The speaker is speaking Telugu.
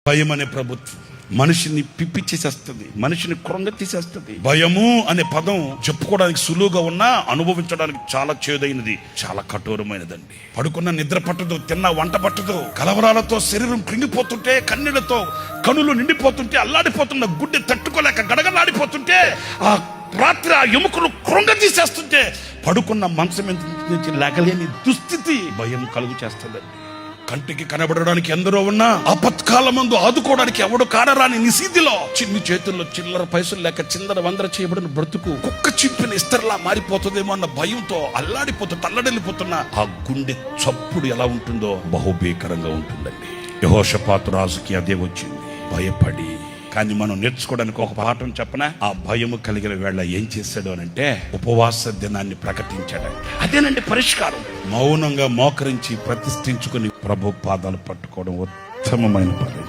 భయం అనే ప్రభుత్వం మనిషిని పిప్పిచ్చేసేస్తుంది, మనిషిని కృంగ తీసేస్తుంది. భయము అనే పదం చెప్పుకోవడానికి సులువుగా ఉన్నా అనుభవించడానికి చాలా చేదైనది, చాలా కఠోరమైనదండి. పడుకున్న నిద్ర పట్టదు, తిన్న వంట పట్టదు, కలవరాలతో శరీరం కృంగిపోతుంటే, కన్నీళ్లతో కనులు నిండిపోతుంటే, అల్లాడిపోతున్న గుడ్డి తట్టుకోలేక గడగలాడిపోతుంటే, ఆ రాత్రి ఆ ఎముకలు కృంగ తీసేస్తుంటే, పడుకున్న మంచం నుంచి లేగలేని దుస్థితి భయం కలుగు చేస్తుందండి. కంటికి కనబడడానికి ఎందరో ఉన్నా ఆపత్కాల మందు ఆదుకోవడానికి ఎవడు కానరాని నిశీధిలో చిన్ని చేతుల్లో చిల్లర పైసలు లేక చిందర వందర చేయబడిన బ్రతుకు కుక్క చింపిన ఇస్తర్లా మారిపోతుందేమో అన్న భయంతో అల్లాడిపోతూ తల్లడిల్లిపోతున్న ఆ గుండె చప్పుడు ఎలా ఉంటుందో బహుభీకరంగా ఉంటుందండి. యెహోషాపాతు రాజుకి అదే వచ్చింది, భయపడి. కానీ మనం నేర్చుకోవడానికి ఒక పాఠం చెప్పనా? ఆ భయము కలిగిన వేళ ఏం చేశాడు అని అంటే ఉపవాస దినాన్ని ప్రకటించాడంట. అదేనండి పరిష్కారం. మౌనంగా మోకరించి ప్రతిష్ఠించుకుని ప్రభు పాదాలు పట్టుకోవడం ఉత్తమమైన పని.